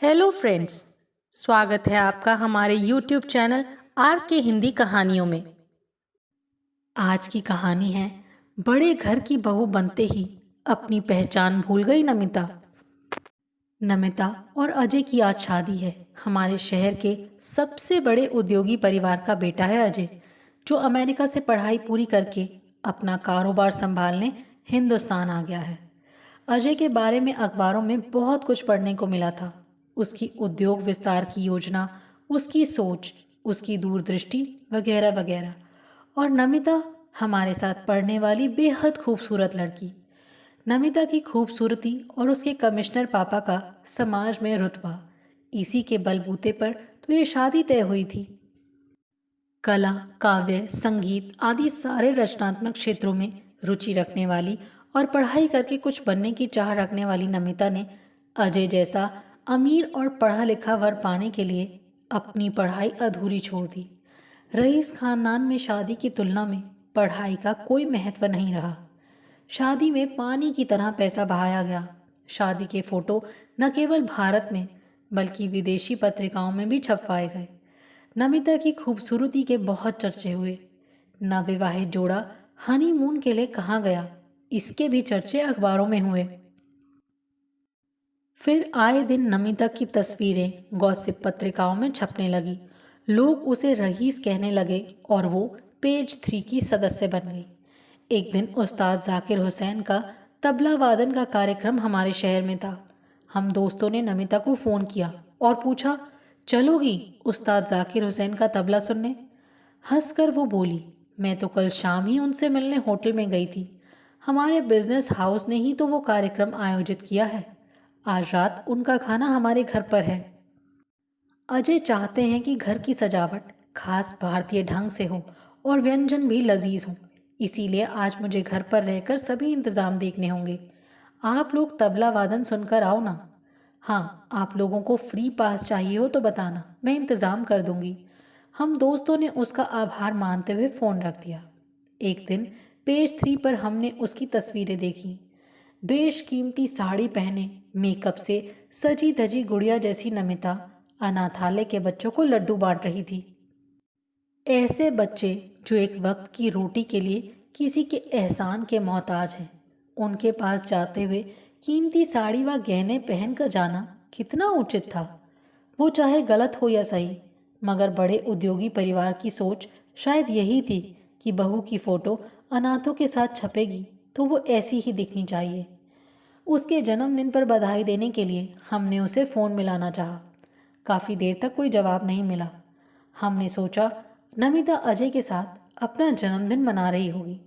Hello friends. स्वागत है आपका हमारे यूट्यूब चैनल आर के हिंदी कहानियों में। आज की कहानी है बड़े घर की बहू बनते ही अपनी पहचान भूल गई नमिता। नमिता और अजय की आज शादी है। हमारे शहर के सबसे बड़े उद्योगी परिवार का बेटा है अजय, जो अमेरिका से पढ़ाई पूरी करके अपना कारोबार संभालने हिंदुस्तान आ गया है। अजय के बारे में अखबारों में बहुत कुछ पढ़ने को मिला था। उसकी उद्योग विस्तार की योजना, उसकी सोच, उसकी दूरदृष्टि वगैरह वगैरह। और नमिता, हमारे साथ पढ़ने वाली बेहद खूबसूरत लड़की। नमिता की खूबसूरती और उसके कमिश्नर पापा का समाज में रुतबा, इसी के बलबूते पर तो ये शादी तय हुई थी। कला, काव्य, संगीत आदि सारे रचनात्मक क्षेत्रों में रुचि रखने वाली और पढ़ाई करके कुछ बनने की चाह रखने वाली नमिता ने अजय जैसा अमीर और पढ़ा लिखा वर पाने के लिए अपनी पढ़ाई अधूरी छोड़ दी। रईस खानदान में शादी की तुलना में पढ़ाई का कोई महत्व नहीं रहा। शादी में पानी की तरह पैसा बहाया गया। शादी के फोटो न केवल भारत में बल्कि विदेशी पत्रिकाओं में भी छपवाए गए। नमिता की खूबसूरती के बहुत चर्चे हुए। नवविवाहित जोड़ा हनीमून के लिए कहाँ गया, इसके भी चर्चे अखबारों में हुए। फिर आए दिन नमिता की तस्वीरें गॉसिप पत्रिकाओं में छपने लगी। लोग उसे रईस कहने लगे और वो पेज 3 की सदस्य बन गई। एक दिन उस्ताद जाकिर हुसैन का तबला वादन का कार्यक्रम हमारे शहर में था। हम दोस्तों ने नमिता को फ़ोन किया और पूछा, चलोगी उस्ताद जाकिर हुसैन का तबला सुनने? हंसकर वो बोली, मैं तो कल शाम ही उनसे मिलने होटल में गई थी। हमारे बिजनेस हाउस ने ही तो वो कार्यक्रम आयोजित किया है। आज रात उनका खाना हमारे घर पर है। अजय चाहते हैं कि घर की सजावट खास भारतीय ढंग से हो और व्यंजन भी लजीज हों। इसीलिए आज मुझे घर पर रहकर सभी इंतज़ाम देखने होंगे। आप लोग तबला वादन सुनकर आओ ना। हाँ, आप लोगों को फ्री पास चाहिए हो तो बताना, मैं इंतज़ाम कर दूंगी। हम दोस्तों ने उसका आभार मानते हुए फ़ोन रख दिया। एक दिन पेज 3 पर हमने उसकी तस्वीरें देखी। बेशकीमती साड़ी पहने मेकअप से सजी धजी गुड़िया जैसी नमिता अनाथालय के बच्चों को लड्डू बांट रही थी। ऐसे बच्चे जो एक वक्त की रोटी के लिए किसी के एहसान के मोहताज हैं, उनके पास जाते हुए कीमती साड़ी व गहने पहनकर जाना कितना उचित था। वो चाहे गलत हो या सही, मगर बड़े उद्योगी परिवार की सोच शायद यही थी कि बहू की फ़ोटो अनाथों के साथ छपेगी तो वो ऐसी ही दिखनी चाहिए। उसके जन्मदिन पर बधाई देने के लिए हमने उसे फ़ोन मिलाना चाहा। काफ़ी देर तक कोई जवाब नहीं मिला। हमने सोचा नमिता अजय के साथ अपना जन्मदिन मना रही होगी।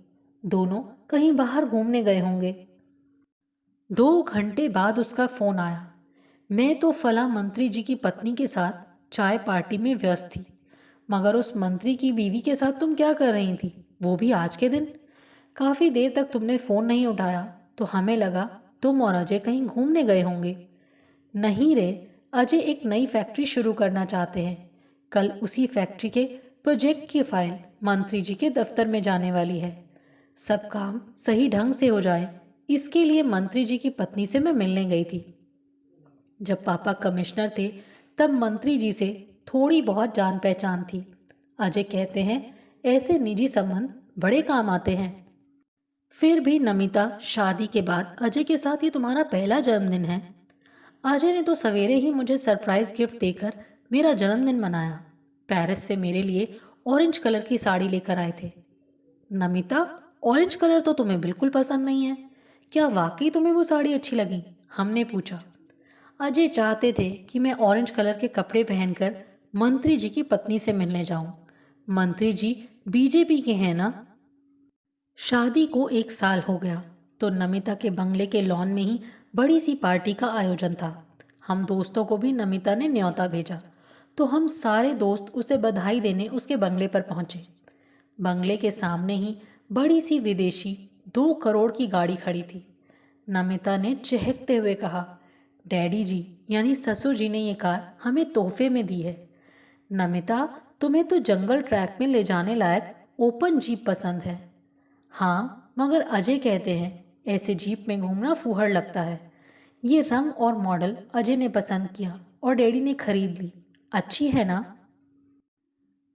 दोनों कहीं बाहर घूमने गए होंगे। 2 घंटे बाद उसका फ़ोन आया। मैं तो फला मंत्री जी की पत्नी के साथ चाय पार्टी में व्यस्त थी। मगर उस मंत्री की बीवी के साथ तुम क्या कर रही थी, वो भी आज के दिन? काफ़ी देर तक तुमने फ़ोन नहीं उठाया तो हमें लगा तुम और अजय कहीं घूमने गए होंगे। नहीं रे, अजय एक नई फैक्ट्री शुरू करना चाहते हैं। कल उसी फैक्ट्री के प्रोजेक्ट की फाइल मंत्री जी के दफ्तर में जाने वाली है। सब काम सही ढंग से हो जाए, इसके लिए मंत्री जी की पत्नी से मैं मिलने गई थी। जब पापा कमिश्नर थे तब मंत्री जी से थोड़ी बहुत जान पहचान थी। अजय कहते हैं ऐसे निजी संबंध बड़े काम आते हैं। फिर भी नमिता, शादी के बाद अजय के साथ ये तुम्हारा पहला जन्मदिन है। अजय ने तो सवेरे ही मुझे सरप्राइज गिफ्ट देकर मेरा जन्मदिन मनाया। पेरिस से मेरे लिए ऑरेंज कलर की साड़ी लेकर आए थे। नमिता, ऑरेंज कलर तो तुम्हें बिल्कुल पसंद नहीं है। क्या वाकई तुम्हें वो साड़ी अच्छी लगी? हमने पूछा। अजय चाहते थे कि मैं ऑरेंज कलर के कपड़े पहनकर मंत्री जी की पत्नी से मिलने जाऊं। मंत्री जी बीजेपी के हैं ना। शादी को 1 साल हो गया तो नमिता के बंगले के लॉन में ही बड़ी सी पार्टी का आयोजन था। हम दोस्तों को भी नमिता ने न्योता भेजा तो हम सारे दोस्त उसे बधाई देने उसके बंगले पर पहुंचे। बंगले के सामने ही बड़ी सी विदेशी 2 करोड़ की गाड़ी खड़ी थी। नमिता ने चहकते हुए कहा, डैडी जी यानी ससुर जी ने ये कार हमें तोहफे में दी है। नमिता, तुम्हें तो जंगल ट्रैक में ले जाने लायक ओपन जीप पसंद है। हाँ, मगर अजय कहते हैं ऐसे जीप में घूमना फूहड़ लगता है। ये रंग और मॉडल अजय ने पसंद किया और डैडी ने खरीद ली। अच्छी है ना?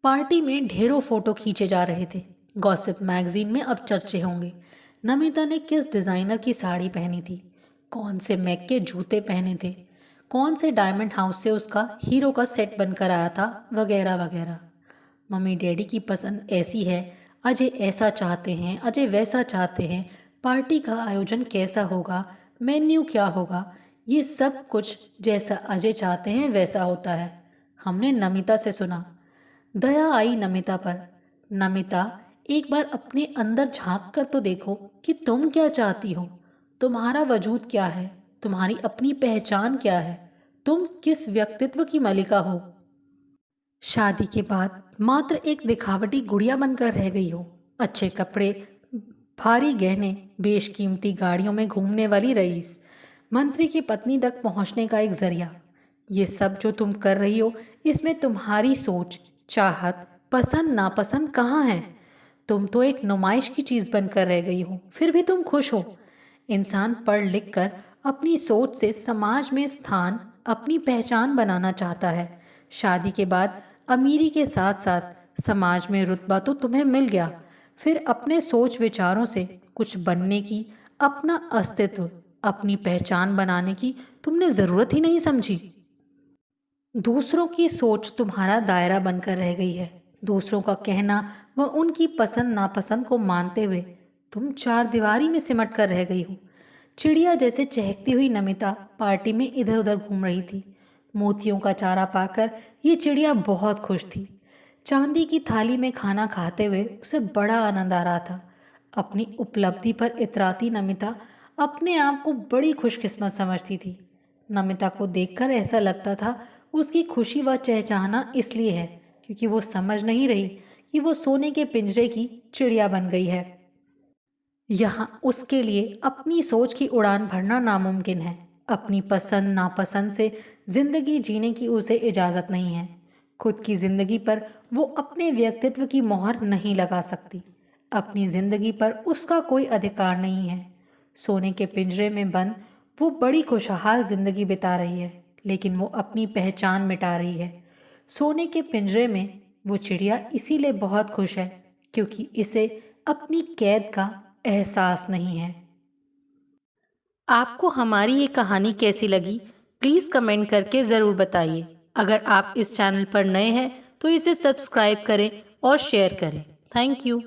पार्टी में ढेरों फोटो खींचे जा रहे थे। गॉसिप मैगजीन में अब चर्चे होंगे। नमिता ने किस डिजाइनर की साड़ी पहनी थी, कौन से मैक के जूते पहने थे, कौन से डायमंड हाउस से उसका हीरो का सेट बनकर आया था, वगैरह वगैरह। मम्मी डैडी की पसंद ऐसी है, अजय ऐसा चाहते हैं, अजय वैसा चाहते हैं, पार्टी का आयोजन कैसा होगा, मेन्यू क्या होगा, ये सब कुछ जैसा अजय चाहते हैं वैसा होता है। हमने नमिता से सुना। दया आई नमिता पर। नमिता, एक बार अपने अंदर झांक कर तो देखो कि तुम क्या चाहती हो। तुम्हारा वजूद क्या है, तुम्हारी अपनी पहचान क्या है, तुम किस व्यक्तित्व की मलिका हो। शादी के बाद मात्र एक दिखावटी गुड़िया बनकर रह गई हो। अच्छे कपड़े, भारी गहने, बेशकीमती गाड़ियों में घूमने वाली रईस, मंत्री की पत्नी तक पहुंचने का एक जरिया। ये सब जो तुम कर रही हो, इसमें तुम्हारी सोच, चाहत, पसंद नापसंद कहाँ है? तुम तो एक नुमाइश की चीज बनकर रह गई हो, फिर भी तुम खुश हो। इंसान पढ़ लिख कर अपनी सोच से समाज में स्थान, अपनी पहचान बनाना चाहता है। शादी के बाद अमीरी के साथ साथ समाज में रुतबा तो तुम्हें मिल गया, फिर अपने सोच विचारों से कुछ बनने की, अपना अस्तित्व, अपनी पहचान बनाने की तुमने ज़रूरत ही नहीं समझी। दूसरों की सोच तुम्हारा दायरा बनकर रह गई है। दूसरों का कहना व उनकी पसंद नापसंद को मानते हुए तुम चार दीवारी में सिमट कर रह गई हो। चिड़िया जैसे चहकती हुई नमिता पार्टी में इधर उधर घूम रही थी। मोतियों का चारा पाकर ये चिड़िया बहुत खुश थी। चांदी की थाली में खाना खाते हुए उसे बड़ा आनंद आ रहा था। अपनी उपलब्धि पर इतराती नमिता अपने आप को बड़ी खुशकिस्मत समझती थी। नमिता को देखकर ऐसा लगता था उसकी खुशी व चहचहाना इसलिए है क्योंकि वो समझ नहीं रही कि वो सोने के पिंजरे की चिड़िया बन गई है। यहाँ उसके लिए अपनी सोच की उड़ान भरना नामुमकिन है। अपनी पसंद नापसंद से जिंदगी जीने की उसे इजाज़त नहीं है। खुद की जिंदगी पर वो अपने व्यक्तित्व की मोहर नहीं लगा सकती। अपनी जिंदगी पर उसका कोई अधिकार नहीं है। सोने के पिंजरे में बंद वो बड़ी खुशहाल जिंदगी बिता रही है, लेकिन वो अपनी पहचान मिटा रही है। सोने के पिंजरे में वो चिड़िया इसीलिए बहुत खुश है क्योंकि इसे अपनी कैद का एहसास नहीं है। आपको हमारी ये कहानी कैसी लगी, प्लीज़ कमेंट करके ज़रूर बताइए। अगर आप इस चैनल पर नए हैं तो इसे सब्सक्राइब करें और शेयर करें। Thank you.